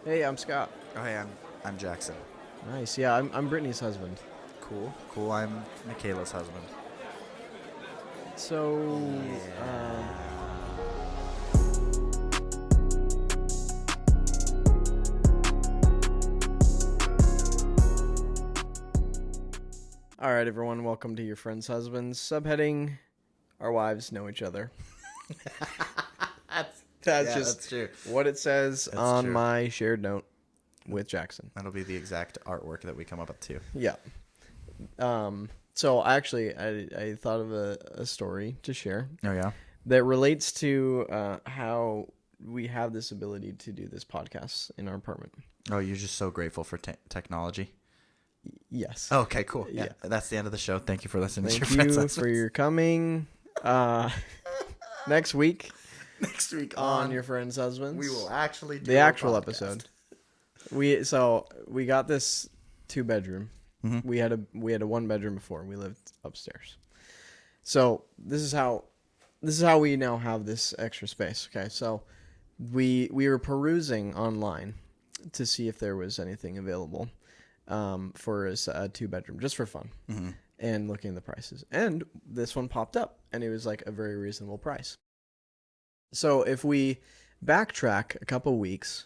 Hey, I'm Scott. Oh, hey, I'm Jaxon. Nice. Yeah, I'm Brittany's husband. Cool. I'm Michaela's husband. So, Yeah. all right, everyone, welcome to Your Friend's Husbands. Subheading: Our wives know each other. That's true. What it says That's on true. my shared note with Jackson. That'll be the exact artwork that we come up with too. Yeah. So I thought of a story to share Oh yeah. that relates to how we have this ability to do this podcast in our apartment. Oh, you're just so grateful for technology. Yes. Okay, cool. Yeah, Yeah. that's the end of the show. Thank you for listening. Thank to Your Friend's you Husbands. for your coming. Next week Next week on Your Friend's Husbands, we will actually do the a actual podcast. episode. We got this 2-bedroom. Mm-hmm. We had a 1-bedroom before. We lived upstairs. So this is how we now have this extra space. Okay, so we were perusing online to see if there was anything available for a 2-bedroom, just for fun, and looking at the prices. And this one popped up, and it was like a very reasonable price. So if we backtrack a couple weeks,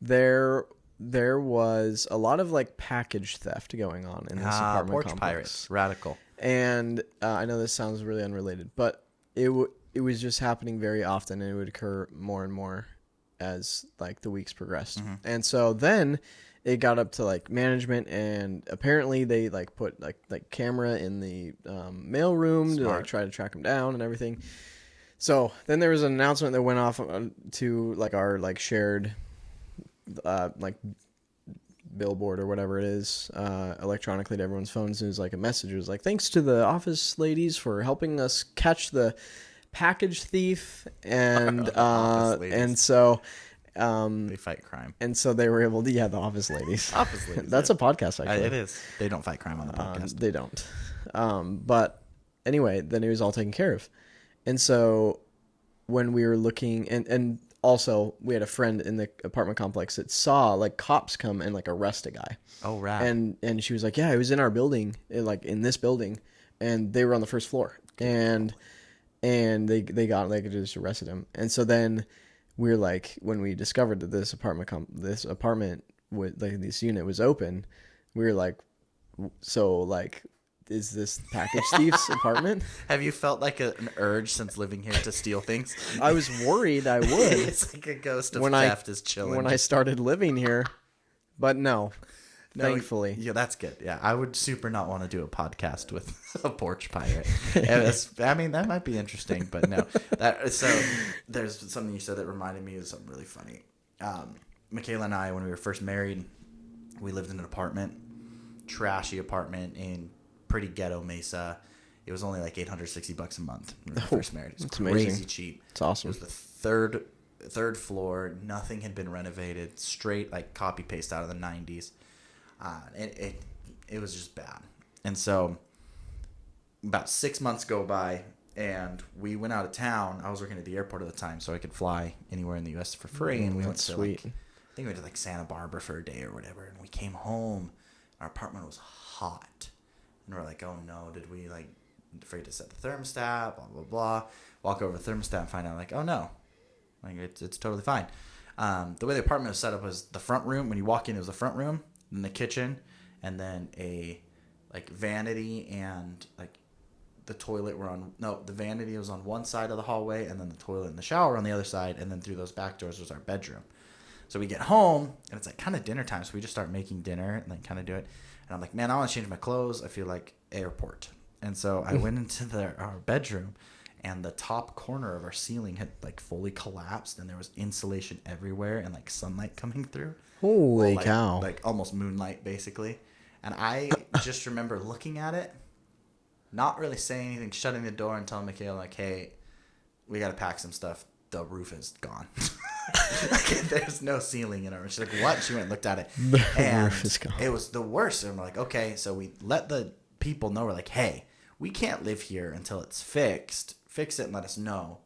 there was a lot of like package theft going on in this apartment porch complex. pirates, radical. And I know this sounds really unrelated, but it was just happening very often, and it would occur more and more as like the weeks progressed. And so then it got up to like management, and apparently they like put like camera in the mail room to like try to track them down and everything. So then there was an announcement that went off to like our like shared like billboard or whatever it is electronically to everyone's phones. And it was like a message. It was like, thanks to the office ladies for helping us catch the package thief, and and so They fight crime. and so they were able to the office ladies. Office ladies. That's a podcast actually. It is. They don't fight crime on the podcast. They don't. But anyway, then it was all taken care of. And so when we were looking, and also we had a friend in the apartment complex that saw like cops come and like arrest a guy. Oh, right. And she was like, yeah, it was in our building, like in this building, and they were on the first floor, and they just arrested him. And so then we were like, when we discovered that this apartment with like this unit was open, we were like, so like, is this package thief's apartment? Have you felt like an urge since living here to steal things? I was worried I would. It's like a ghost of theft is chilling. When I started living here, but no, thankfully. Yeah, that's good. Yeah, I would super not want to do a podcast with a porch pirate. I mean, that might be interesting, but no. So there's something you said that reminded me of something really funny. Michaela and I, when we were first married, we lived in an apartment, trashy apartment in pretty ghetto Mesa. It was only like $860 a month when we were first married. It was crazy amazing. cheap. It's awesome. It was the third floor. Nothing had been renovated. Straight like copy paste out of the 90s. It was just bad. And so about 6 months go by, and we went out of town. I was working at the airport at the time, so I could fly anywhere in the U.S. for free. And we went to sweet. I think we went to like Santa Barbara for a day or whatever. And we came home. Our apartment was hot. And we're like, oh no, did we like afraid to set the thermostat, blah, blah, blah. Walk over to the thermostat and find out like, oh no, like it's totally fine. The way the apartment was set up was the front room. When you walk in, it was the front room, then the kitchen, and then a like vanity and like the toilet the vanity was on one side of the hallway, and then the toilet and the shower on the other side, and then through those back doors was our bedroom. So we get home, and it's like kind of dinner time, so we just start making dinner and then kind of do it. And I'm like, man, I want to change my clothes. I feel like airport. And so I went into our bedroom, and the top corner of our ceiling had like fully collapsed, and there was insulation everywhere and like sunlight coming through. Holy cow. Like almost moonlight, basically. And I just remember looking at it, not really saying anything, shutting the door and telling Michaela, like, hey, we got to pack some stuff. The roof is gone. Like, there's no ceiling in our room. She's like, what? She went and looked at it. And roof is gone. it was the worst. And we're like, okay. So we let the people know. We're like, hey, we can't live here until it's fixed. Fix it and let us know.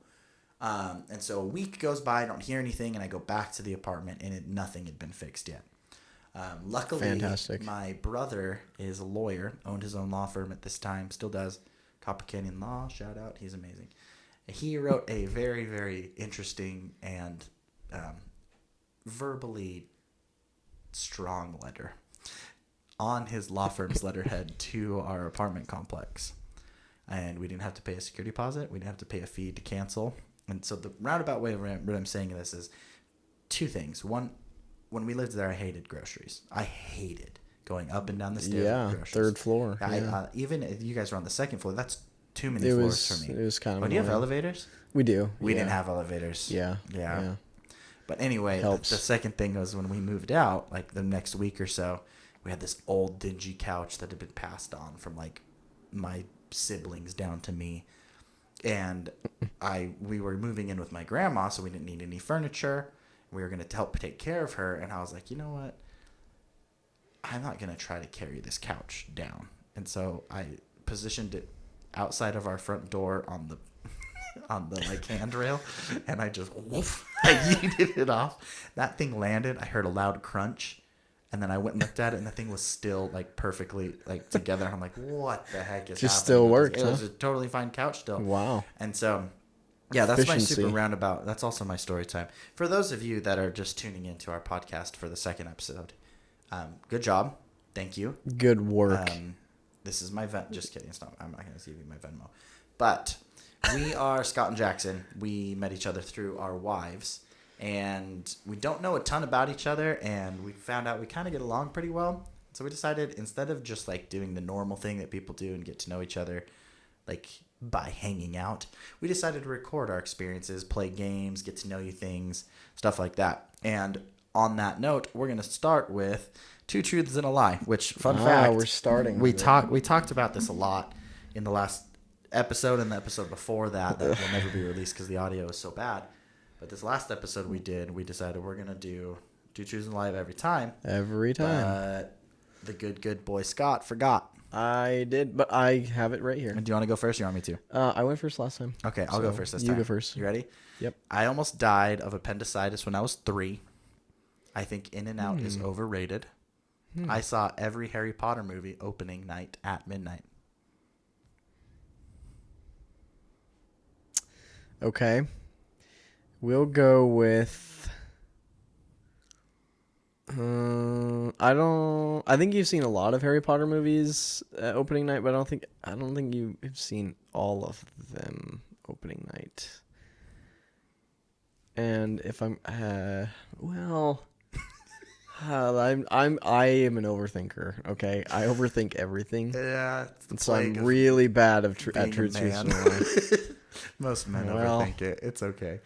And so a week goes by, I don't hear anything, and I go back to the apartment, and nothing had been fixed yet. Luckily, Fantastic. my brother is a lawyer, owned his own law firm at this time, still does. Copper Canyon Law, shout out, he's amazing. He wrote a very, very interesting and verbally strong letter on his law firm's letterhead to our apartment complex. And we didn't have to pay a security deposit. We didn't have to pay a fee to cancel. And so the roundabout way of what I'm saying this is two things. One, when we lived there, I hated groceries. I hated going up and down the stairs. Yeah, with groceries. third floor. Even if you guys were on the second floor, that's too many It floors was, for me. it was kind of Oh, do you have annoying. elevators? We do. We didn't have elevators. Yeah. But anyway, the second thing was when we moved out, like the next week or so, we had this old dingy couch that had been passed on from like my siblings down to me. And we were moving in with my grandma, so we didn't need any furniture. We were going to help take care of her. And I was like, you know what? I'm not going to try to carry this couch down. And so I positioned it outside of our front door on the like handrail, and I just I yeeted it off. That thing landed. I heard a loud crunch, and then I went and looked at it, and the thing was still like perfectly like together. And I'm like, what the heck is Just happening? still worked, It was huh? a totally fine couch still. Wow. And so, yeah, that's my super Efficiency. roundabout. That's also my story time. For those of you that are just tuning into our podcast for the second episode, good job. Thank you. Good work. This is my just kidding. I'm not going to give you my Venmo. But we are Scott and Jaxon. We met each other through our wives. And we don't know a ton about each other. And we found out we kind of get along pretty well. So we decided instead of just like doing the normal thing that people do and get to know each other like by hanging out, we decided to record our experiences, play games, get to know you things, stuff like that. And on that note, we're going to start with Two Truths and a Lie, which, fun fact, we're starting. We talked about this a lot in the last episode and the episode before that will never be released because the audio is so bad. But this last episode we decided we're going to do Two Truths and a Lie every time. Every time. But the good boy Scott forgot. I did, but I have it right here. Do you want to go first or you want me to? I went first last time. Okay, I'll go first this time. You go first. You ready? Yep. I almost died of appendicitis when I was 3. I think In-N-Out is overrated. I saw every Harry Potter movie opening night at midnight. Okay. We'll go with... I think you've seen a lot of Harry Potter movies opening night, but I don't think you've seen all of them opening night. And if I'm I am an overthinker. Okay, I overthink everything. Yeah, So I'm really bad at truth man. Most men overthink it. It's okay.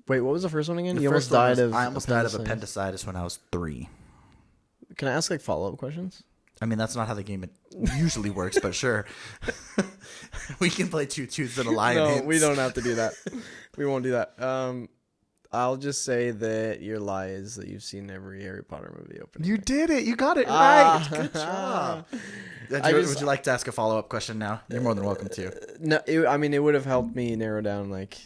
Wait, what was the first one again? I almost died of appendicitis when I was 3. Can I ask like follow-up questions? I mean, that's not how the game usually works, but sure. We can play Two Truths and a Lie. No, we don't have to do that. We won't do that. I'll just say that your lie is that you've seen every Harry Potter movie opening. You did it. You got it right. Good job. Would you like to ask a follow-up question now? You're more than welcome to. No, it would have helped me narrow down like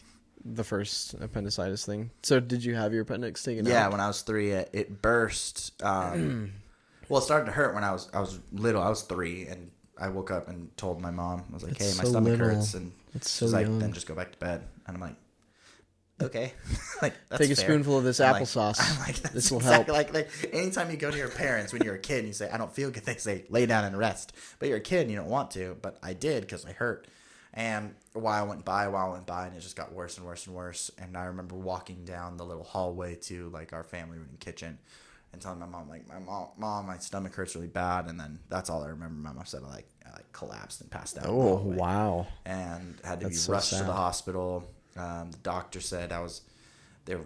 the first appendicitis thing. So did you have your appendix taken out? Yeah, when I was 3, it burst. Well, it started to hurt when I was little. I was 3, and I woke up and told my mom. I was like, "Hey, my stomach hurts," and she's like, "Then just go back to bed." And I'm like, "Okay." Like, that's take a fair. spoonful of this applesauce. This will help. Like anytime you go to your parents when you're a kid and you say, "I don't feel good," they say, "Lay down and rest." But you're a kid and you don't want to. But I did because I hurt. And a while went by, and it just got worse and worse and worse. And I remember walking down the little hallway to like our family room and kitchen, and telling my mom, like, "Mom, my stomach hurts really bad." And then that's all I remember. My mom said I collapsed and passed out. Oh, wow! And had to be so rushed to sad. the hospital. The doctor said I was there.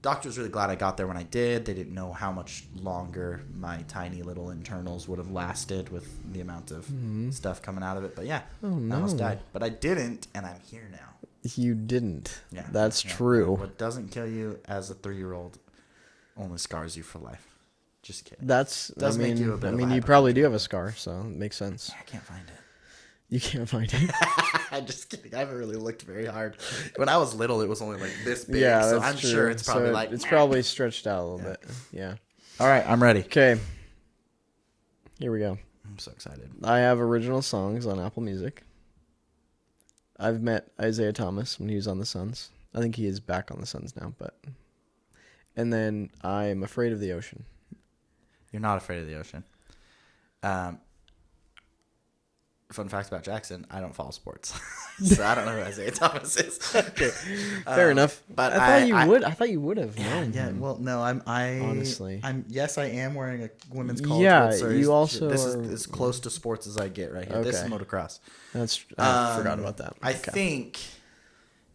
Doctor was really glad I got there when I did. They didn't know how much longer my tiny little internals would have lasted with the amount of stuff coming out of it. But yeah, I almost died. But I didn't, and I'm here now. You didn't. Yeah, That's true. What doesn't kill you as a 3-year-old only scars you for life. Just kidding. Make you a bit of a you probably do have a scar, so it makes sense. I can't find it. You can't find it. Just kidding. I haven't really looked very hard. When I was little, it was only like this big. Yeah, so that's I'm true. sure it's probably So it's probably stretched out a little bit. Yeah. All right, I'm ready. Okay. Here we go. I'm so excited. I have original songs on Apple Music. I've met Isaiah Thomas when he was on the Suns. I think he is back on the Suns now, but. And then I'm Afraid of the Ocean. You're not afraid of the ocean. Fun fact about Jaxon, I don't follow sports. So I don't know who Isaiah Thomas is. Okay. Fair enough. But I thought you would have known. Yeah. him. Well, no, honestly. Yes, I am wearing a women's college Yeah, World Series. you also This is are- as close to sports as I get right here. This is Okay. motocross. I forgot about that. I Okay. think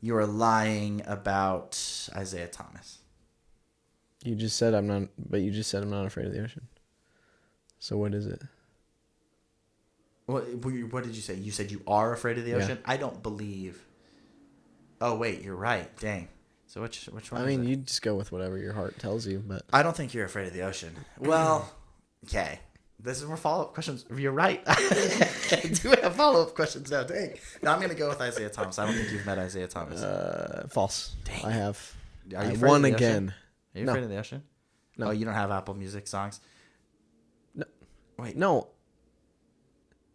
you are lying about Isaiah Thomas. You just said I'm not, but you just said I'm not afraid of the ocean. So what is it? What did you say? You said you are afraid of the ocean? I don't believe. Oh, wait, you're right. Dang. So which one I is mean, it? you just go with whatever your heart tells you, but I don't think you're afraid of the ocean. Well, okay. This is more follow-up questions. You're right. I do have follow-up questions now. Dang. No, I'm going to go with Isaiah Thomas. I don't think you've met Isaiah Thomas. false. Dang. I have. Are you I afraid won of the again. ocean? Are you No. afraid of the ocean? No. Oh, you don't have Apple Music songs? No. Wait. No.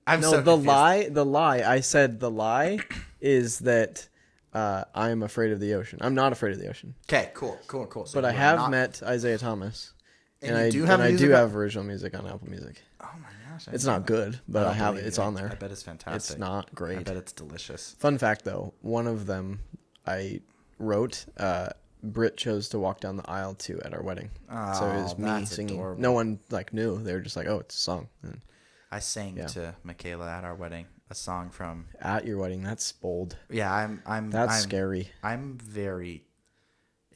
I'm No, so the confused. lie. I said the lie is that I am afraid of the ocean. I'm not afraid of the ocean. Okay, cool. So But I you are have not- met Isaiah Thomas. And I you do have I music do on- have original music on Apple Music. Oh my gosh. I It's didn't not know good, but don't I have it. believe It's you. on there. I bet it's fantastic. It's not I great. bet it's delicious. Fun fact though, one of them I wrote. Britt chose to walk down the aisle to at our wedding. So it was Oh, me that's singing. adorable. No one knew. They were just like, "Oh, it's a song." And I sang Yeah. to Michaela at our wedding a song from. at your wedding, that's bold. Yeah, I'm. That's scary. I'm very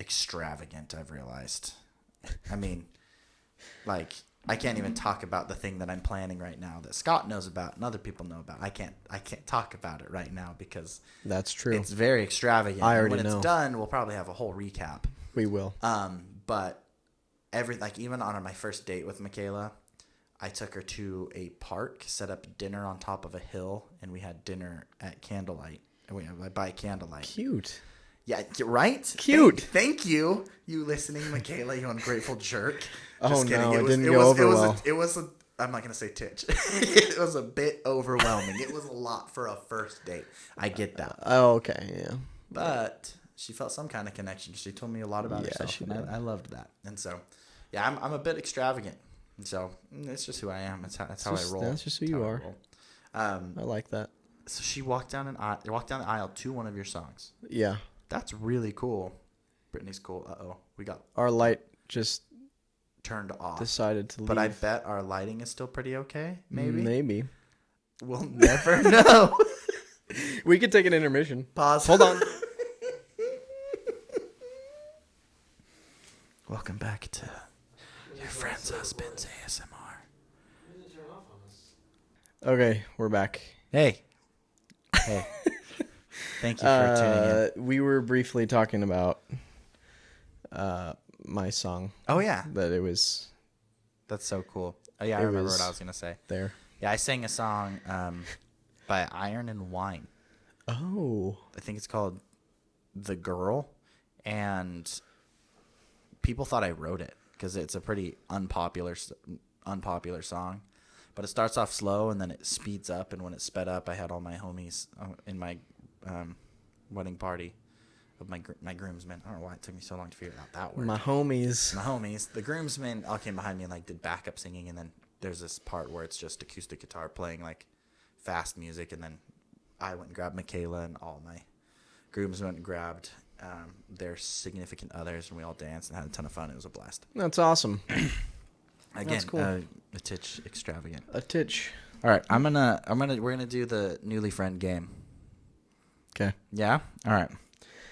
extravagant. I've realized. I mean, like I can't even talk about the thing that I'm planning right now that Scott knows about and other people know about. I can't talk about it right now because That's true. it's very extravagant. I And already when know. it's done, we'll probably have a whole recap. We will. But even on my first date with Michaela, I took her to a park, set up dinner on top of a hill, and we had dinner at candlelight. By candlelight. Cute. Yeah, right? Cute. Thank you. You listening, Michaela, you ungrateful jerk. Oh, no, it didn't go over well. I'm not going to say titch. It was a bit overwhelming. It was a lot for a first date. I get that. Oh, okay. Yeah. But she felt some kind of connection. She told me a lot about Yeah, herself, she and did. I loved that. And so, yeah, I'm a bit extravagant. And so it's just who I am. That's how I roll. That's just who That's you how I are. roll. I like that. So she walked down the aisle to one of your songs. Yeah. That's really cool. Brittany's cool. We got Our light just turned off. decided to leave. But I bet our lighting is still pretty okay. Maybe. Maybe. We'll never know. We could take an intermission. Pause. Hold on. Welcome back to your friend's husband's ASMR. Okay, we're back. Hey. Thank you for tuning in. We were briefly talking about my song. Oh, yeah. That it was That's so cool. Oh, yeah, I It remember was- what I was going to say. there. Yeah, I sang a song by Iron and Wine. Oh. I think it's called The Girl. And people thought I wrote it because it's a pretty unpopular song. But it starts off slow and then it speeds up. And when it sped up, I had all my homies in my wedding party of my groomsmen. I don't know why it took me so long to figure out that word. My homies. My homies. The groomsmen all came behind me and did backup singing. And then there's this part where it's just acoustic guitar playing fast music. And then I went and grabbed Michaela and all my groomsmen went and grabbed their significant others. And we all danced and had a ton of fun. It was a blast. That's awesome. Again, That's cool. a titch extravagant. A titch. All right, we're gonna do the newly friend game. Okay. Yeah. All right.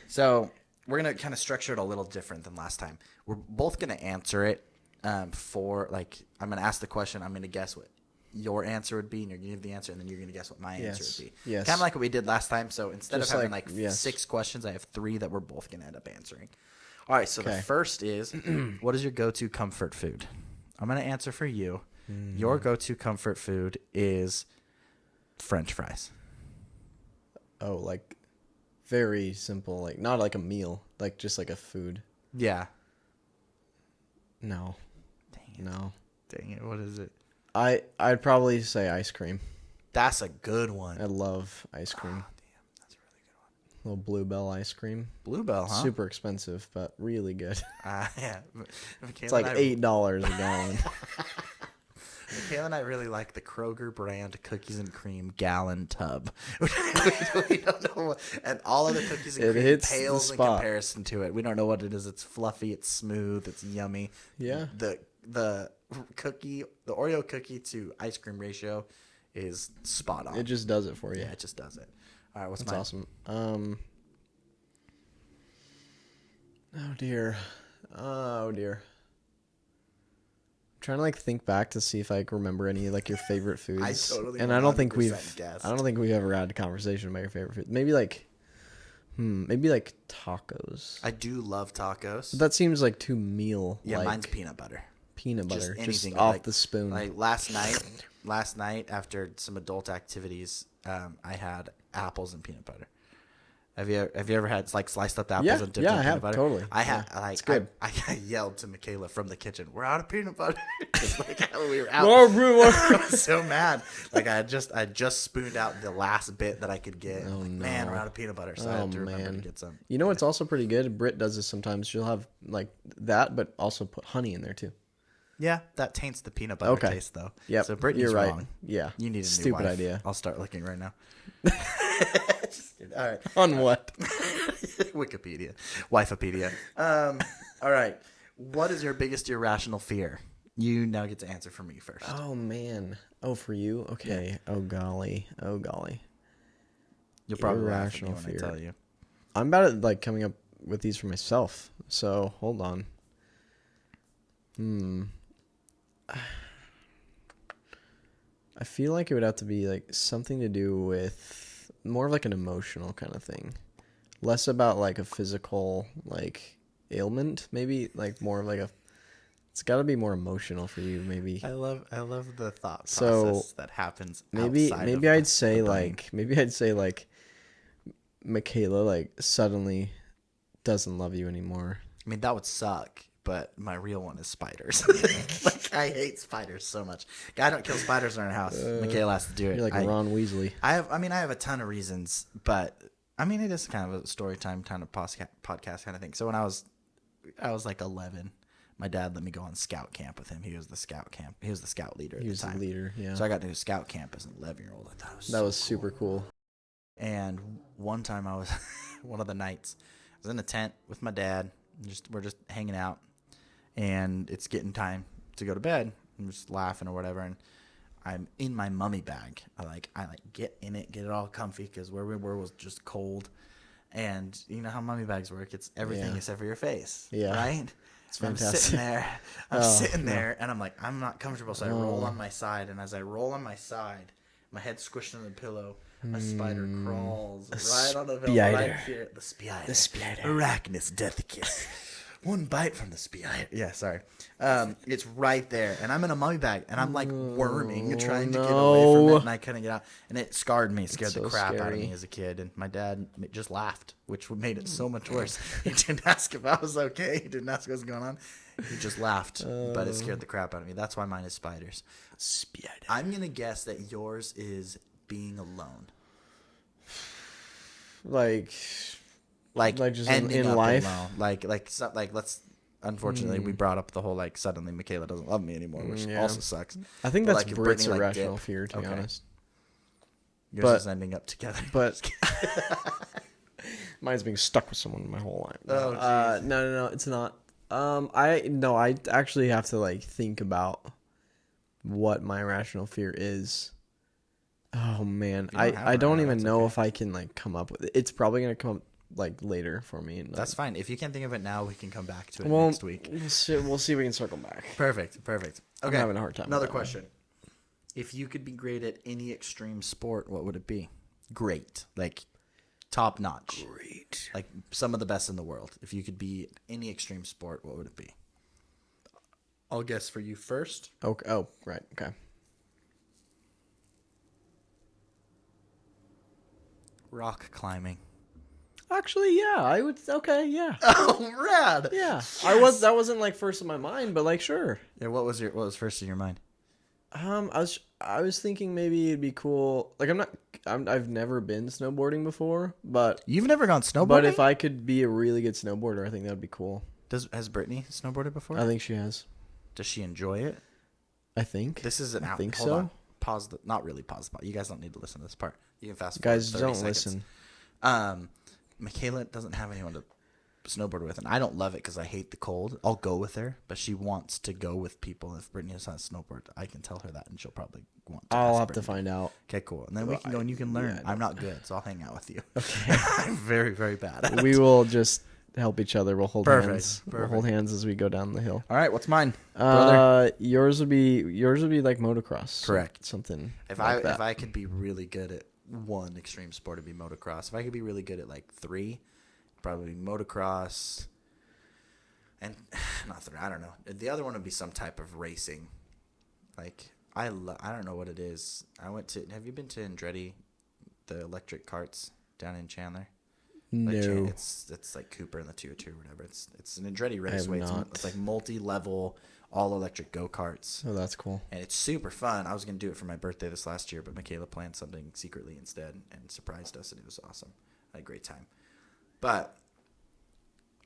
So we're gonna kind of structure it a little different than last time. We're both gonna answer it I'm gonna ask the question. I'm gonna guess what your answer would be, and you're gonna give the answer, and then you're gonna guess what my answer would be. Yes. Kind of like what we did last time. So instead Just of having like- yes. 6 questions, I have 3 that we're both gonna end up answering. All right. So Okay. the first is, what is your go-to comfort food? I'm going to answer for you. Your go-to comfort food is French fries. Oh, like very simple, like not like a meal, like just like a food. Yeah. No, Dang it. no. Dang it. What is it? I'd probably say ice cream. That's a good one. I love ice cream. Oh, damn. That's a really good one. Little Bluebell ice cream. Bluebell, huh? Super expensive, but really good. Yeah. It's like $8 a gallon. Michaela and I really like the Kroger brand cookies and cream gallon tub. we don't know what, and all of the cookies and It cream hits pales the in spot. comparison to it. We don't know what it is. It's fluffy. It's smooth. It's yummy. Yeah. The Oreo cookie to ice cream ratio is spot on. It just does it for you. Yeah, it just does it. All right, what's That's mine? awesome. Oh dear. Oh dear. I'm trying to like think back to see if I can remember any like your favorite foods. I totally and I don't think 100% guessed. I don't think we've ever had a conversation about your favorite food. Maybe like tacos. I do love tacos. But that seems like too meal. Yeah, like mine's peanut butter. Peanut butter, just anything, off like- the spoon. Like last night after some adult activities, I had apples and peanut butter. Have you ever had like sliced up apples Yeah, and dipped yeah, in I peanut have, butter? totally. I had Yeah, like it's good. I yelled to Michaela from the kitchen, "We're out of peanut butter!" 'Cause, like we were out. I was so mad. Like I just spooned out the last bit that I could get. Oh, Like, man, no. we're out of peanut butter, so I had to remember to get some. You know what's also pretty good? Britt does this sometimes. She'll have like that, but also put honey in there too. Yeah, that taints the peanut butter Okay. taste though. Yep, So Brittany's you're right. wrong. Yeah, You need a stupid new wife. idea. I'll start looking right now. Just kidding. All right. On what? Wikipedia. Wifepedia. All right. What is your biggest irrational fear? You now get to answer for me first. Oh man. Oh, for you? Okay. Oh golly. Oh golly. You'll probably laugh at me irrational when fear. I tell you. I'm about to like coming up with these for myself. So hold on. I feel like it would have to be like something to do with more of like an emotional kind of thing. Less about like a physical like ailment, maybe like more of like a it's got to be more emotional for you maybe. I love the thought So, process that happens. Maybe outside maybe of I'd say the brain. like Michaela like suddenly doesn't love you anymore. I mean, that would suck, but my real one is spiders. Like, I hate spiders so much. I don't kill spiders in our house. Michaela has to do it. You're like Ron Weasley. I have a ton of reasons, but I mean, it is kind of a story time kind of podcast kind of thing. So when I was like 11, my dad let me go on scout camp with him. He was the scout leader at He the was the time. leader, yeah. So I got to do scout camp as an 11-year-old. I thought it was That was super cool. And one time I was one of the nights I was in a tent with my dad. We're just hanging out, and it's getting time to go to bed. I'm just laughing or whatever, and I'm in my mummy bag. I get in it, get it all comfy because where we were was just cold. And you know how mummy bags work? It's everything Yeah. except for your face. Yeah. Right? It's I'm fantastic. sitting there. I'm Oh, sitting no. there, and I'm like, I'm not comfortable. So I roll on my side, and as I roll on my side, my head squished on the pillow. A spider crawls right on the pillow. Right here. The spider. The spider. Arachnus deathicus. One bite from the spider. Yeah, sorry. It's right there, and I'm in a mummy bag, and I'm like worming, trying to get away from it, and I couldn't get out, and it scared so the crap out of scary. me as a kid. And my dad just laughed, which made it so much worse. He didn't ask if I was okay. He didn't ask what was going on. He just laughed, but it scared the crap out of me. That's why mine is spiders. Spider. I'm gonna guess that yours is being alone. Like just ending in up life? alone. Like let's. Unfortunately, we brought up the whole like suddenly Michaela doesn't love me anymore, which Yeah. also sucks. I think But, that's like, if Brit's Brittany, like, irrational dip- fear, to be okay. honest. Yours But- is ending up together. But mine's being stuck with someone my whole life. Oh, no, it's not. I actually have to like think about what my irrational fear is. Oh man, You don't have I one don't right now, even that's know okay. if I can like come up with it. It's probably gonna come up like later for me. And, That's fine. If you can't think of it now, we can come back to it well, next week. We'll see if we can circle back. Perfect. I'm Okay. having a hard time with Another that one. question. If you could be great at any extreme sport, what would it be? Great. Like top notch. Great. Like some of the best in the world. If you could be any extreme sport, what would it be? I'll guess for you first. Okay. Oh, right. Okay. Rock climbing. Actually, yeah, I would. Okay, yeah, Oh, rad. yeah. Yes. That wasn't like first in my mind, but like sure. Yeah, what was first in your mind? I was thinking maybe it'd be cool. Like I've never been snowboarding before, but You've never gone snowboarding? But if I could be a really good snowboarder, I think that'd be cool. Has Brittany snowboarded before? I think she has. Does she enjoy it? I think. This is an I out. think Hold so. on. Pause the. Not really pause the part. You guys don't need to listen to this part. You can fast forward. Guys, 30 don't seconds. listen. Michaela doesn't have anyone to snowboard with, and I don't love it because I hate the cold. I'll go with her, but she wants to go with people. If Brittany does not snowboard, I can tell her that, and she'll probably want to. I'll have to find out. Okay, cool. And then we can go and you can learn. yeah, I'm not good, so I'll hang out with you. Okay. I'm very, very bad at it. We will just help each other. We'll hold Perfect. hands. Perfect. We'll hold hands as we go down the hill. All right, what's mine, brother? Yours would be like motocross. Correct. Something. If like that. if I could be really good at one extreme sport, it'd be motocross. If I could be really good at like three, probably motocross. And not three, I don't know. The other one would be some type of racing. Like I don't know what it is. Have you been to Andretti, the electric carts down in Chandler? No. Like, it's like Cooper and the 202 or whatever. It's an Andretti raceway. It's like multi-level, all electric go-karts. Oh, that's cool. And it's super fun. I was going to do it for my birthday this last year, but Michaela planned something secretly instead and surprised us, and it was awesome. I had a great time. But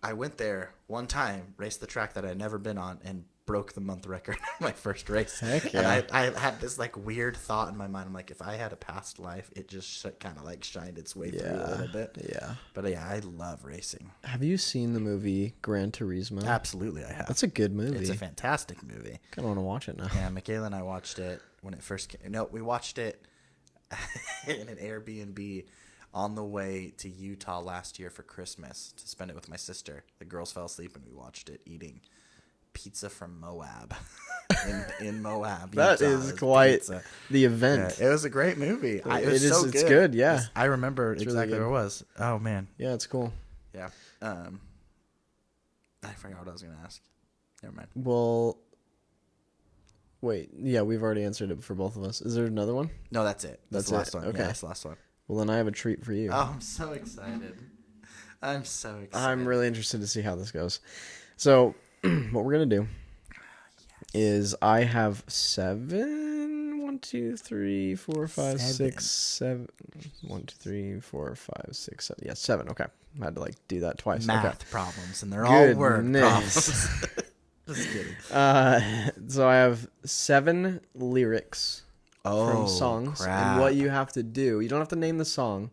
I went there one time, raced the track that I had never been on, and broke the month record my first race. Heck yeah. And I had this like weird thought in my mind. I'm like, if I had a past life, it just kind of like shined its way through a little bit. Yeah. But yeah, I love racing. Have you seen the movie Gran Turismo? Absolutely, I have. That's a good movie. It's a fantastic movie. Kind of want to watch it now. Yeah, Michaela and I watched it when it first came. No, we watched it in an Airbnb on the way to Utah last year for Christmas to spend it with my sister. The girls fell asleep and we watched it eating pizza from Moab in Moab. That Utah. is quite pizza. the event. Yeah, it was a great movie. It's good, yeah. I remember It's exactly really where it was. Oh man. Yeah, it's cool. Yeah. I forgot what I was gonna ask. Never mind. Well, wait. Yeah, we've already answered it for both of us. Is there another one? No, that's it. That's the last one. Okay. Yeah, that's the last one. Well, then I have a treat for you. Oh, I'm so excited. I'm really interested to see how this goes. So, what we're going to do is I have 7. 1, 2, 3, 4, 5, 6, 7. 1, 2, 3, 4, 5, 6, 7. Yeah, 7. Okay. I had to like do that twice. Math problems, and they're all word problems. Just kidding. So I have 7 lyrics from songs, crap. and what you have to do, you don't have to name the song.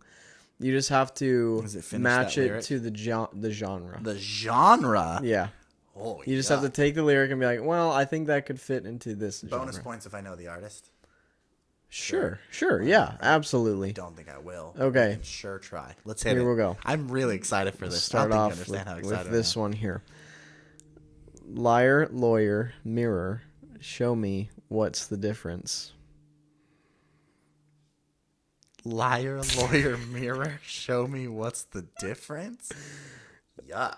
You just have to match it to the genre. The genre? Yeah. Oh, you just have to take the lyric and be like, well, I think that could fit into this Bonus genre. points if I know the artist. Sure. Yeah, absolutely. I don't think I will. Okay. I can sure try. Let's hit it. Here we'll go. I'm really excited for this. Start I off don't think you understand how with excited this I am. one here. Liar, lawyer, mirror, show me what's the difference. Liar, lawyer, mirror, show me what's the difference? Yuck.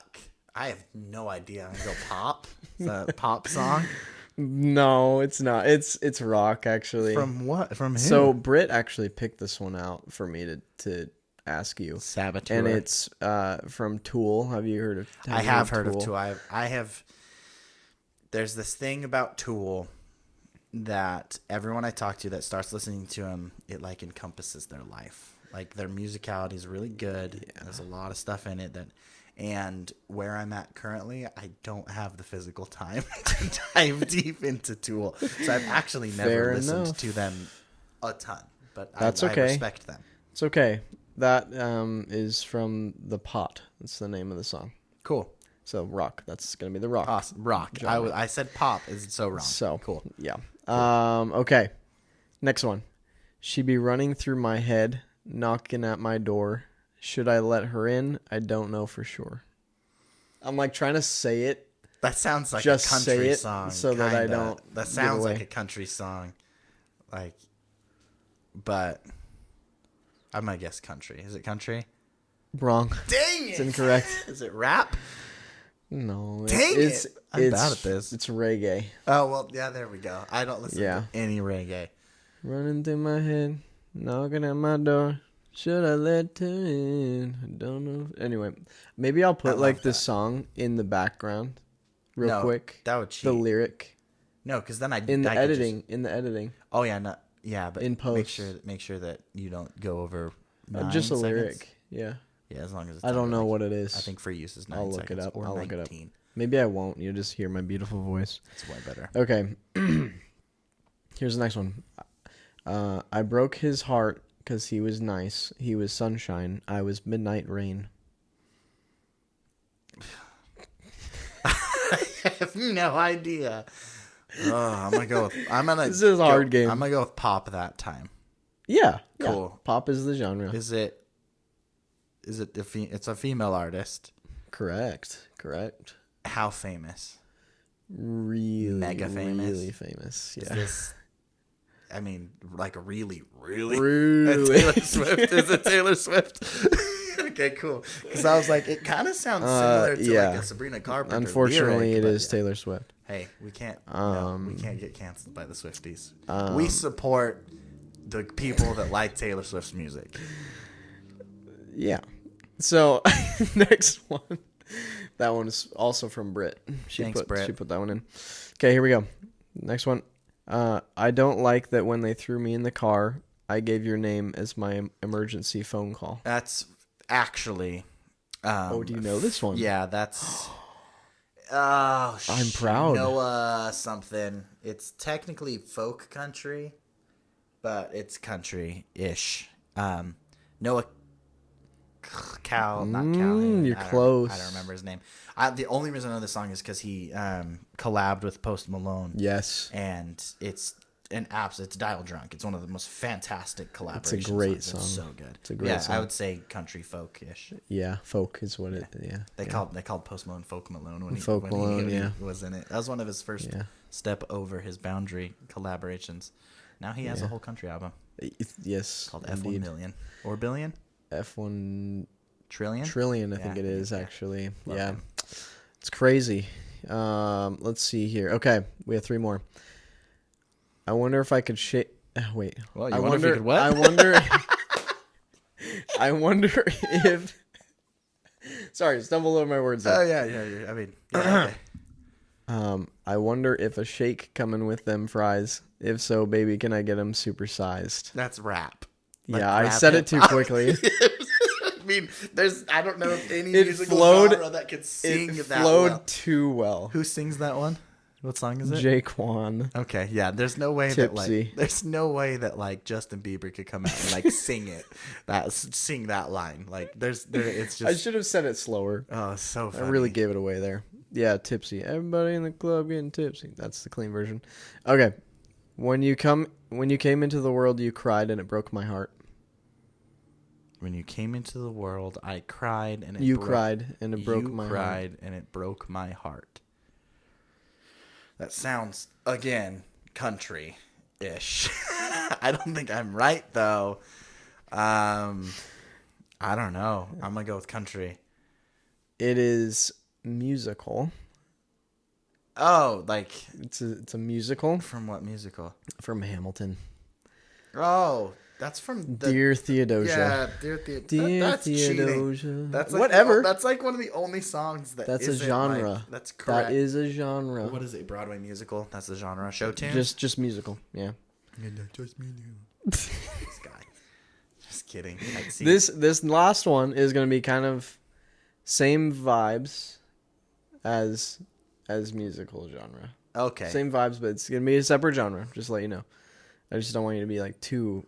I have no idea. I'm going to go pop. Is that a pop song? No, it's not. It's rock, actually. From what? From who? So Britt actually picked this one out for me to ask you. Saboteur. And it's from Tool. Have you heard of I have heard of Tool. I have. There's this thing about Tool that everyone I talk to that starts listening to them, it like encompasses their life. Like their musicality is really good. Yeah. There's a lot of stuff in it and where I'm at currently, I don't have the physical time to dive deep into Tool. So I've actually never listened to them a ton, but that's okay. I respect them. It's okay. That is from The Pot. That's the name of the song. Cool. So rock. That's gonna be the rock. Awesome. Rock. I said pop. Is so wrong. So cool. Yeah. Cool. Okay. Next one. She be running through my head, knocking at my door. Should I let her in? I don't know for sure. I'm like trying to say it. That sounds like just a country say it song. so kinda. that I don't. That sounds like a country song. Like, but I'm gonna guess country. Is it country? Wrong. Dang it! It's incorrect. Is it rap? No. Dang it! I'm bad at this. It's reggae. Oh well, yeah. There we go. I don't listen to any reggae. Running through my head, knocking at my door. Should I let her in? I don't know. Anyway, maybe I'll put like the song in the background real quick. That would cheat. The lyric. No, because then in the editing. Oh yeah, no, yeah, but in post. make sure that you don't go over 9 just a seconds. lyric. Yeah. Yeah, as long as it's I don't know what it is. I think free use is 9 I'll look seconds. it up. Or I'll 19. look it up. Maybe I won't. You'll just hear my beautiful voice. It's way better. Okay. Here's the next one. I broke his heart because he was nice. He was sunshine. I was midnight rain. I have no idea. Oh, I'm gonna go with. This is a hard game. I'm gonna go with pop that time. Yeah. Cool. Pop is the genre. Is it? It's a female artist. Correct. How famous? Really, mega famous. Really famous. Yeah. Is this? I mean, like really. Really. Taylor Swift. Is it Taylor Swift? Okay, cool. Because I was like, it kind of sounds similar to like a Sabrina Carpenter. Unfortunately, lyric, it is Taylor Swift. Hey, we can't. We can't get canceled by the Swifties. Um, We support the people that like Taylor Swift's music. Yeah. So next one. That one is also from Brit. Thanks, Brit. She put that one in. Okay, here we go. Next one. I don't like that when they threw me in the car, I gave your name as my emergency phone call. That's actually. Do you know this one? Yeah, that's. Oh, I'm proud. Noah something. It's technically folk country, but it's country-ish. Noah Cal, not Cal. You're close. I don't remember his name. The only reason I know this song is because he collabed with Post Malone. Yes. And it's it's Dial Drunk. It's one of the most fantastic collaborations. It's a great songs. song. It's so good. It's a great song. I would say country folk-ish. Yeah, folk is what it. Yeah. They called Post Malone Folk Malone when he was in it. That was one of his first step over his boundary collaborations. Now he has a whole country album. Yes. Called F1 Million or Billion. F1 Trillion. I think it is actually. Love yeah. him. It's crazy. Let's see here. Okay, we have 3 more. I wonder if I could shake. Wait. Well, you wonder if you could what? I wonder if. Sorry, stumbled over my words. Oh yeah. I mean, yeah, okay. I wonder if a shake coming with them fries. If so, baby, can I get them supersized? That's rap. Yeah, I said it too quickly. I mean, I don't know if any It musical flowed- genre that could sing It that flowed well. too well. Who sings that one? What song is it? Jaquan. Okay, yeah. There's no way Tipsy. that Justin Bieber could come out and like sing that line. Like it's just. I should have said it slower. Oh, so funny. I really gave it away there. Yeah, tipsy. Everybody in the club getting tipsy. That's the clean version. Okay. When you came into the world, you cried and it broke my heart. When you came into the world, I cried and it cried and it broke my heart. You cried and it broke my heart. That sounds, again, country-ish. I don't think I'm right, though. I don't know. I'm going to go with country. It is musical. Oh, like... It's a musical. From what musical? From Hamilton. Oh, that's from... Dear Theodosia. Yeah, Dear Theodosia. Dear That's Theodosia. cheating. That's like whatever. That's like one of the only songs that That's a genre. Like, that's correct. That is a genre. What is it? Broadway musical? That's the genre. Show tune? Just musical. Yeah. Just me new. This guy. Just kidding. This last one is going to be kind of same vibes as musical genre. Okay. Same vibes, but it's going to be a separate genre. Just to let you know. I just don't want you to be like too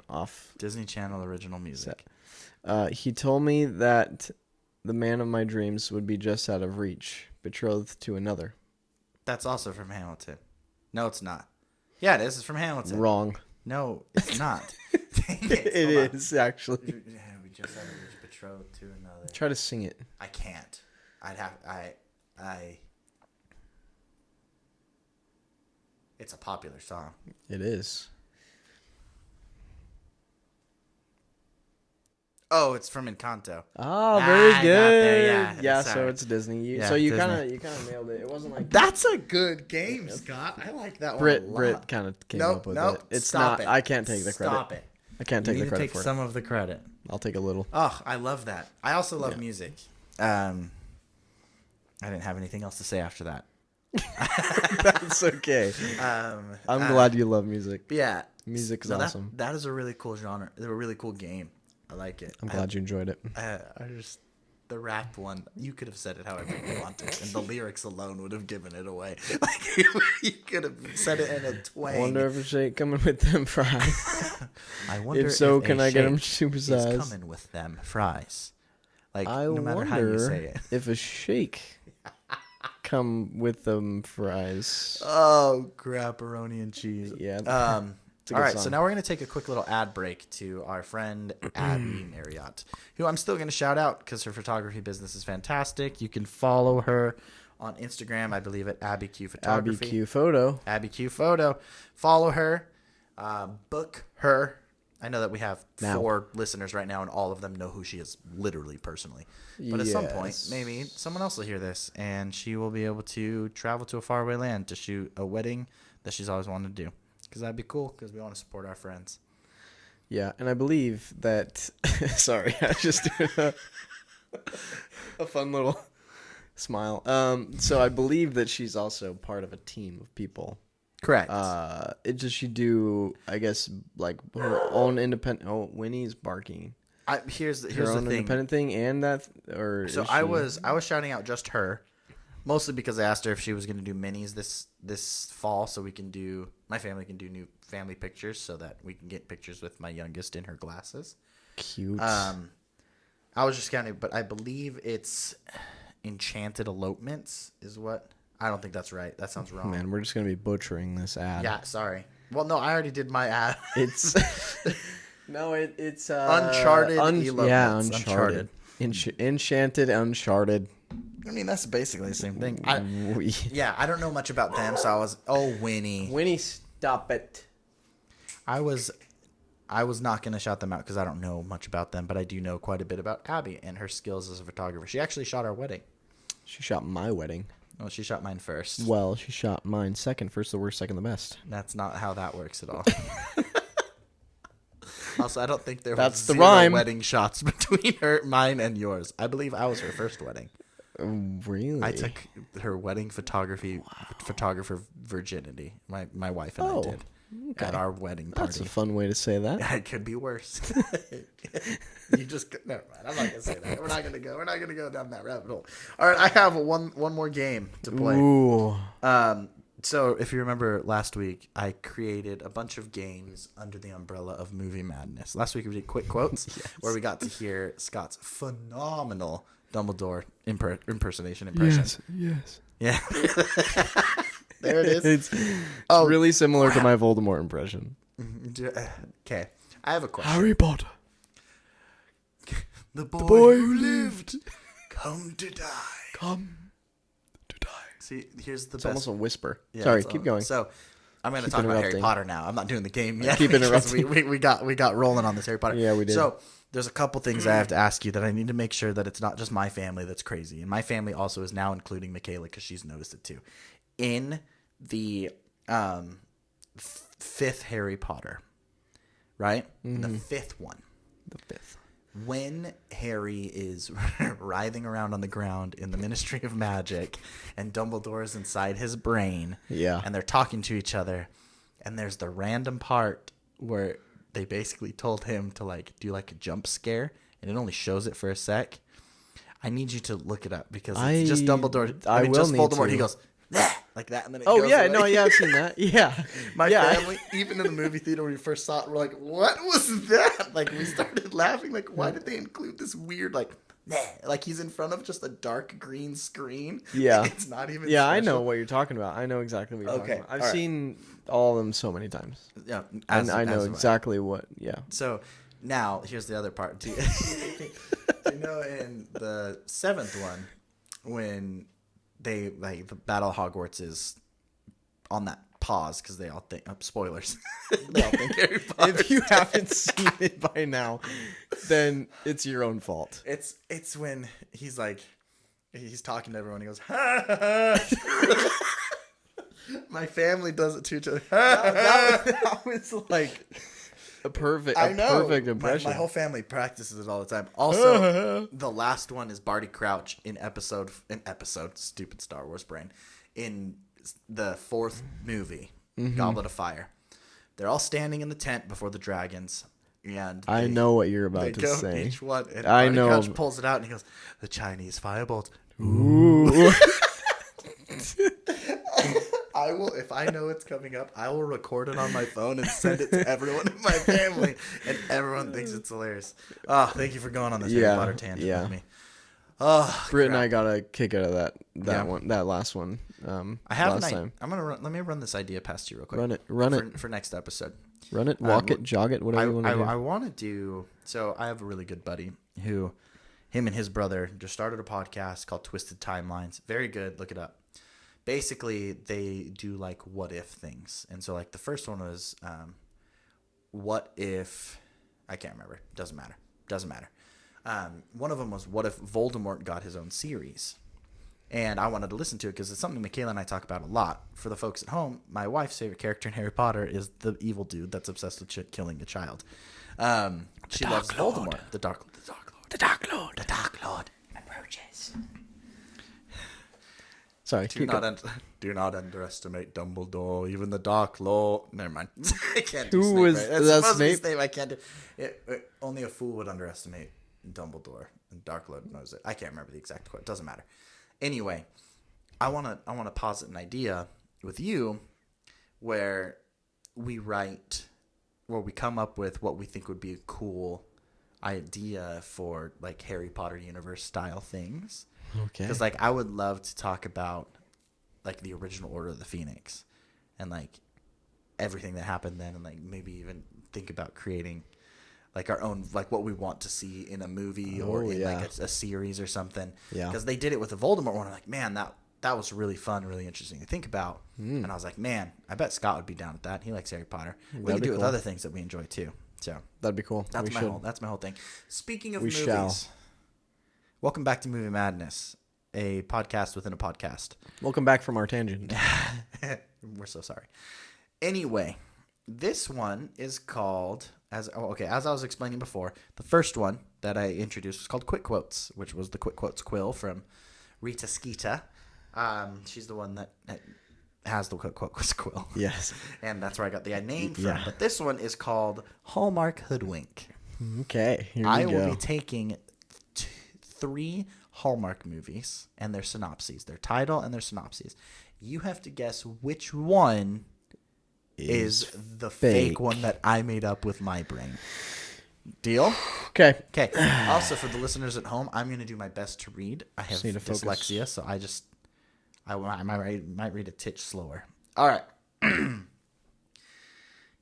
off. Disney Channel original music. He told me that the man of my dreams would be just out of reach, betrothed to another. That's also from Hamilton. No, it's not. Yeah, it is. It's from Hamilton. Wrong. No, it's not. Dang it. It is actually. Yeah, we just out of reach, betrothed to another. Try to sing it. I can't. It's a popular song. It is. Oh, it's from Encanto. Oh, very I got good. there, yeah, So sorry. it's Disney. Yeah, So you Disney. kind of nailed it. It wasn't like That's a good game, Scott. I like that one a lot. Brit kind of came up with it. It's Stop not. it. I can't take the credit. Stop it. I can't You take need the to credit take for some of the credit. it. I'll take a little. Oh, I love that. I also love Yeah. music. I didn't have anything else to say after that. That's okay. I'm glad you love music. Yeah. Music is awesome. That is a really cool genre. It's a really cool game. I like it. I'm glad you enjoyed it. I just the rap one. You could have said it however you wanted, and the lyrics alone would have given it away. Like you could have said it in a twang. I wonder if a shake coming with them fries. I wonder if so, if can a I get them shake supersized? is coming with them fries. Like I no matter how you wonder say it. if a shake come with them fries. Oh, crapperoni and cheese. Yeah. It's a All good right, so song. now we're going to take a quick little ad break to our friend Abby Marriott, who I'm still going to shout out because her photography business is fantastic. You can follow her on Instagram, I believe, at Abby Q Photography. Abby Q Photo. Abby Q Photo. Follow her. Book her. I know that we have 4 listeners right now, and all of them know who she is literally personally. But at some point, Yes. maybe someone else will hear this, and she will be able to travel to a faraway land to shoot a wedding that she's always wanted to do. Because that'd be cool, because we want to support our friends. Yeah, and I believe that. Sorry, I was just doing a fun little smile. So I believe that she's also part of a team of people. Correct. Does she do? I guess like her own independent. Oh, Winnie's barking. Here's the Her own thing. independent thing, and that, or So is I she- was shouting out just her, mostly because I asked her if she was going to do minis this fall, so my family can do new family pictures, so that we can get pictures with my youngest in her glasses. cute. I was just counting, but I believe it's Enchanted Elopements is what. I don't think that's right. That sounds wrong. Man, we're just gonna be butchering this ad. Yeah, sorry. Well, no, I already did my ad. It's no, it's Uncharted Elopements. Yeah, Uncharted. Enchanted, Uncharted. I mean, that's basically the same thing. Yeah, I don't know much about them, so I was. Oh, Winnie. Winnie, stop it. I was not going to shout them out because I don't know much about them, but I do know quite a bit about Abby and her skills as a photographer. She actually shot our wedding. She shot my wedding. Well, she shot mine first. Well, she shot mine second. First the worst, second the best. That's not how that works at all. Also, I don't think there That's was the 0 rhyme. wedding shots between mine and yours. I believe I was her first wedding. Really? I took her wedding photographer virginity. My wife and I did at our wedding party. That's a fun way to say that. It could be worse. You just never mind. I'm not gonna say that. We're not gonna go down that rabbit hole. All right, I have one more game to play. Ooh. So if you remember last week, I created a bunch of games under the umbrella of Movie Madness. Last week we did quick quotes, where we got to hear Scott's phenomenal Dumbledore impersonation impression. Yes. Yeah. There it is. It's really similar to my Voldemort impression. Okay, I have a question. Harry Potter. The boy, boy who who lived, come to die. Come to die. See, here's the It's best. almost a whisper. Yeah, Sorry, it's keep all- going. So, I'm going to Keep talk about Harry interrupting. Potter now. I'm not doing the game yet. Keep because interrupting. We got rolling on this Harry Potter. Yeah, we did. So, there's a couple things I have to ask you that I need to make sure that it's not just my family that's crazy. And my family also is now including Michaela because she's noticed it too. In the 5th Harry Potter, right? The 5th one. The 5th. When Harry is writhing around on the ground in the Ministry of Magic and Dumbledore is inside his brain, Yeah. and they're talking to each other, and there's the random part where they basically told him to do a jump scare, and it only shows it for a sec. I need you to look it up because it's just Dumbledore. Just Voldemort. to. He goes like that, and then it goes yeah, away. no, yeah, I've seen that. Yeah. My yeah. family, even in the movie theater when we first saw it, we're like, what was that? We started laughing. Why did they include this weird, he's in front of just a dark green screen? Yeah. It's not even Yeah, I special. know what you're talking about. I know exactly what you're talking about. I've all right. seen all of them so many times. Yeah, And I know have exactly what, yeah. So now, here's the other part. Do you know in the 7th one, when they, the Battle of Hogwarts is on that pause because they all think, spoilers, they all think Harry Potter. If you haven't seen it by now, then it's your own fault. It's when he's he's talking to everyone. He goes, ha, ha, ha. My family does it too. That was perfect impression. My whole family practices it all the time. Also, the last one is Barty Crouch in episode, stupid Star Wars brain, in the 4th movie, Goblet of Fire. They're all standing in the tent before the dragons. And I know what you're about to say. Each one, and I Barty know. Crouch pulls it out and he goes, "The Chinese firebolt." Ooh. I will, if I know it's coming up, I will record it on my phone and send it to everyone in my family, and everyone thinks it's hilarious. Oh, thank you for going on this Harry Potter tangent with me. Oh, Britt and I got a kick out of that one, that last one. I have last an time. I'm gonna let me run this idea past you real quick. Run it for next episode. Run it, walk it, jog it, whatever you want to do. I want to do. So I have a really good buddy who, him and his brother just started a podcast called Twisted Timelines. Very good. Look it up. Basically, they do like what if things. And so like the first one was, what if, I can't remember. Doesn't matter. One of them was, what if Voldemort got his own series? And I wanted to listen to it because it's something Michaela and I talk about a lot. For the folks at home, my wife's favorite character in Harry Potter is the evil dude that's obsessed with killing a child. She loves Voldemort. The Dark Lord approaches. Sorry. Do not underestimate Dumbledore. Even the Dark Lord. Never mind. I can't do Who Snape. was Right. That's that? supposed to be Snape? Snape. I can't do it. Only a fool would underestimate Dumbledore. And Dark Lord knows it. I can't remember the exact quote. Doesn't matter. Anyway, I wanna posit an idea with you where we come up with what we think would be a cool idea for like Harry Potter universe style things. Okay. Because like I would love to talk about like the original Order of the Phoenix and like everything that happened then, and like maybe even think about creating like our own, like what we want to see in a movie or in like a series or something. Yeah. Because they did it with the Voldemort one. I'm like, man, that was really fun, really interesting to think about. And I was like, man, I bet Scott would be down with that. He likes Harry Potter. We can do it with other things that we enjoy too. So that'd be cool. That's my whole thing. Speaking of we movies, shall. Welcome back to Movie Madness, a podcast within a podcast. Welcome back from our tangent. We're so sorry. Anyway, this one is called, as I was explaining before, the first one that I introduced was called Quick Quotes, which was the Quick Quotes quill from Rita Skeeter. She's the one that has the Quick Quotes quill. Yes. And that's where I got the name from. Yeah. But this one is called Hallmark Hoodwink. Okay, here we go. I will be taking 3 Hallmark movies and their synopses, their title and their synopses. You have to guess which one is the fake one that I made up with my brain. Deal? Okay. Also, for the listeners at home, I'm going to do my best to read. I have dyslexia, so I might read a titch slower. All right.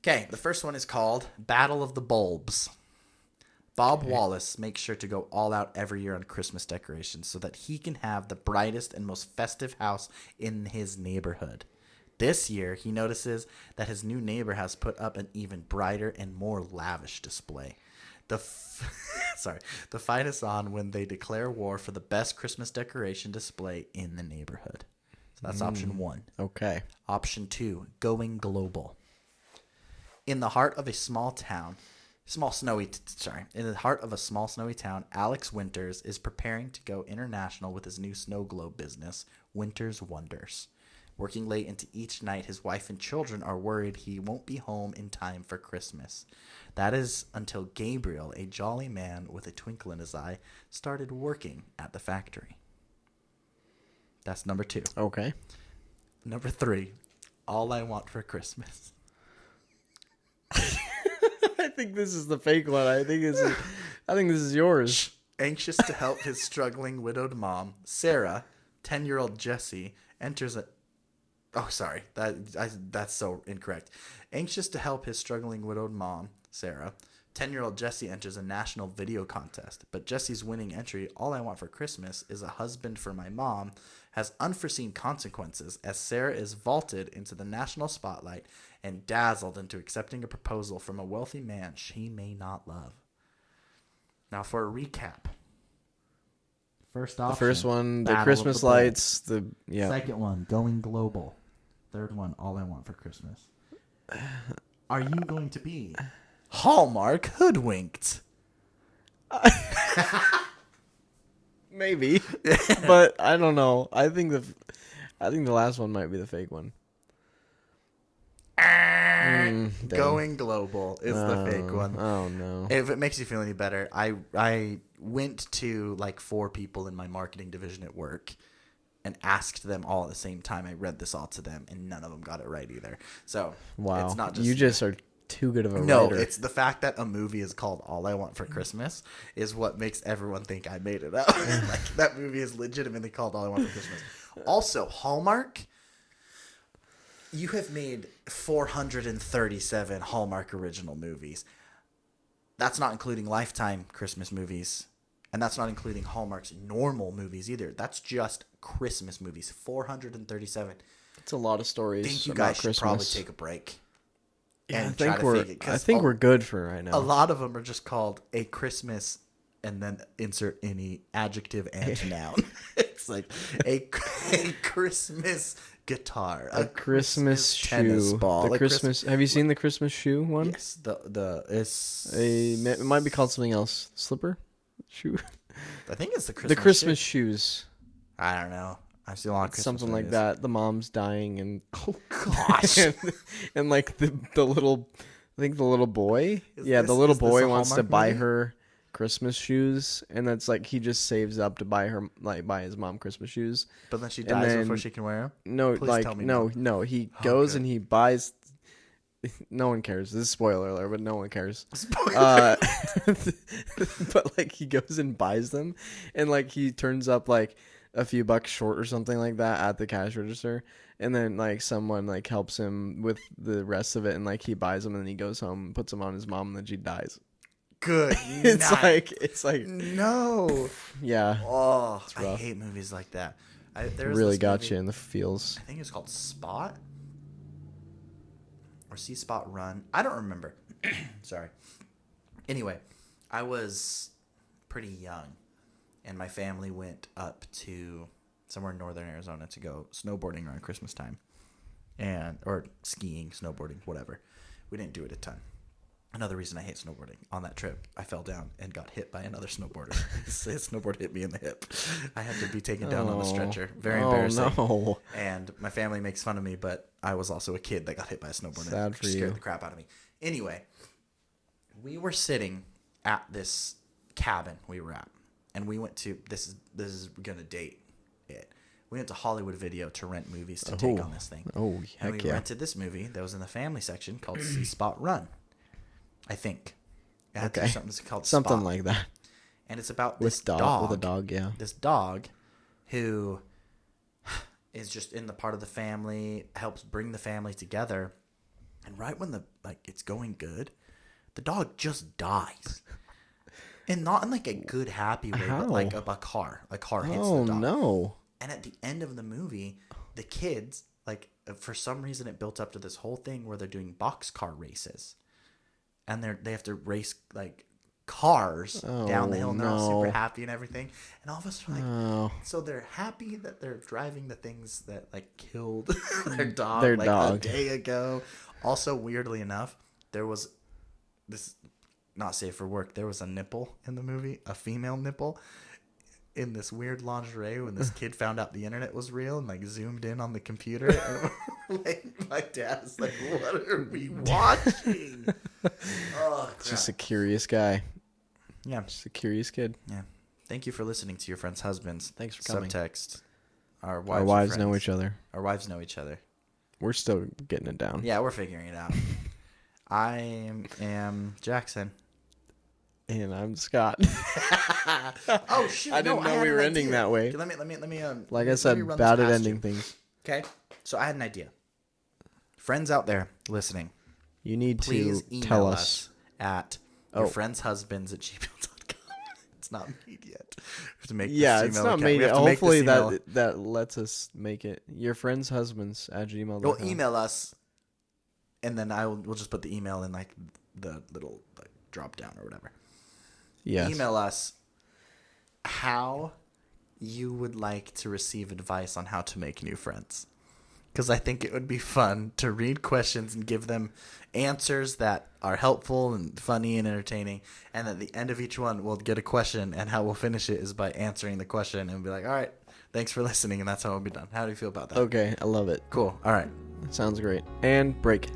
Okay, the first one is called Battle of the Bulbs. Bob Wallace makes sure to go all out every year on Christmas decorations so that he can have the brightest and most festive house in his neighborhood. This year, he notices that his new neighbor has put up an even brighter and more lavish display. The fight is on when they declare war for the best Christmas decoration display in the neighborhood. So that's option 1. Okay. Option 2, going global. In the heart of a small snowy town, Alex Winters is preparing to go international with his new snow globe business, Winter's Wonders. Working late into each night, his wife and children are worried he won't be home in time for Christmas. That is until Gabriel, a jolly man with a twinkle in his eye, started working at the factory. That's number 2. Okay. Number 3, All I Want for Christmas. I think this is the fake one. I think this is yours. Anxious to help his struggling widowed mom, Sarah, 10-year-old Jessie, enters a... Oh, sorry. That's so incorrect. Anxious to help his struggling widowed mom, Sarah, 10-year-old Jessie enters a national video contest. But Jessie's winning entry, All I Want for Christmas is a Husband for My Mom, has unforeseen consequences as Sarah is vaulted into the national spotlight and dazzled into accepting a proposal from a wealthy man she may not love. Now for a recap. First option. The first one, the Battle Christmas of the Bulbs. lights. Second one, going global. Third one, All I Want for Christmas. Are you going to be Hallmark hoodwinked. Maybe, but I don't know. I think the last one might be the fake one. Going global is the fake one. Oh no! If it makes you feel any better, I went to like 4 people in my marketing division at work and asked them all at the same time. I read this all to them, and none of them got it right either. So Wow, it's not just you just are too good of a no. writer. It's the fact that a movie is called All I Want for Christmas is what makes everyone think I made it up. Like that movie is legitimately called All I Want for Christmas. Also, Hallmark. You have made 437 Hallmark original movies. That's not including Lifetime Christmas movies. And that's not including Hallmark's normal movies either. That's just Christmas movies. 437. It's a lot of stories. I think you about guys should Christmas. probably take a break. Yeah, And I think we're good for right now. A lot of them are just called A Christmas and then insert any adjective and noun. It's like a Christmas guitar, a Christmas tennis shoe, ball, the Christmas. Have you seen the Christmas shoe one? Yes, it's it might be called something else. Slipper, shoe. I think it's the Christmas. The Christmas shoes. I don't know. I've seen a lot of Christmas something movies. like that. The mom's dying, and oh gosh, and like the little, I think the little boy. Is the this little a boy wants to Hallmark buy movie? her Christmas shoes, and that's like he just saves up to buy her, like buy his mom Christmas shoes. But then she And dies then- before she can wear them. No, Please like tell me no. He Oh, goes good. and he buys. No one cares. This is spoiler alert, but no one cares. Spoiler. But like he goes and buys them, and like he turns up like a few bucks short or something like that at the cash register, and then like someone like helps him with the rest of it, and like he buys them, and then he goes home and puts them on his mom, and then she dies. Good. It's like no. yeah, Oh, I rough. hate movies like that. There was really this got movie, you in the feels. I think it's called Spot or See Spot Run. I don't remember. Sorry. Anyway, I was pretty young, and my family went up to somewhere in northern Arizona to go snowboarding around Christmas time, or skiing, snowboarding, whatever. We didn't do it a ton. Another reason I hate snowboarding. On that trip, I fell down and got hit by another snowboarder. His snowboard hit me in the hip. I had to be taken down on a stretcher. Very embarrassing. No. And my family makes fun of me, but I was also a kid that got hit by a snowboard. Sad and for scared you. the crap out of me. Anyway, we were sitting at this cabin we were at, and we went to this is gonna date it. We went to Hollywood Video to rent movies to take on this thing. Oh, And heck we yeah. rented this movie that was in the family section called See Spot Run. I think. It had to be Okay. something called Something Spot. like that. And it's about With this dog. With a dog, yeah. This dog who is just in the part of the family, helps bring the family together. And right when it's going good, the dog just dies. And not in like a good, happy way, How? but like a car. A car hits Oh the dog. no. And at the end of the movie, the kids, like, for some reason, it built up to this whole thing where they're doing boxcar races, and they have to race like cars down the hill, and they're all super no. happy and everything. And all of us are like, Oh. so they're happy that they're driving the things that like killed their dog Their like dog. a day ago. Also, weirdly enough, there was this, not safe for work. There was a nipple in the movie, a female nipple, in this weird lingerie when this kid found out the internet was real and like zoomed in on the computer. And like, my dad is like, "What are we watching?" Oh, crap. Just a curious guy. Yeah. Just a curious kid. Yeah. Thank you for listening to your friends' husbands. Thanks for coming. Subtext. Our Our wives, wives are know friends. each other. Our wives know each other. We're still getting it down. Yeah, we're figuring it out. I am Jaxon. And I'm Scott. Oh shoot! I didn't know we were ending that way. Let me. Like I let me said, run bad this at past ending you. things. Okay, so I had an idea. Friends out there listening, You need please to email tell us us. at yourfriendshusbands@gmail.com. It's not made yet. We have to make Yeah, this it's email not account. made We yet. have to make this Hopefully email- that lets us make it. Your friends' husbands at gmail.com. Well, email us, and then we'll just put the email in like the little like drop down or whatever. Yes. Email us how you would like to receive advice on how to make new friends. because I think it would be fun to read questions and give them answers that are helpful and funny and entertaining. And at the end of each one, we'll get a question, and how we'll finish it is by answering the question and be like, all right, thanks for listening, and that's how it'll be done. How do you feel about that? Okay, I love it. Cool. All right. Sounds great. And break.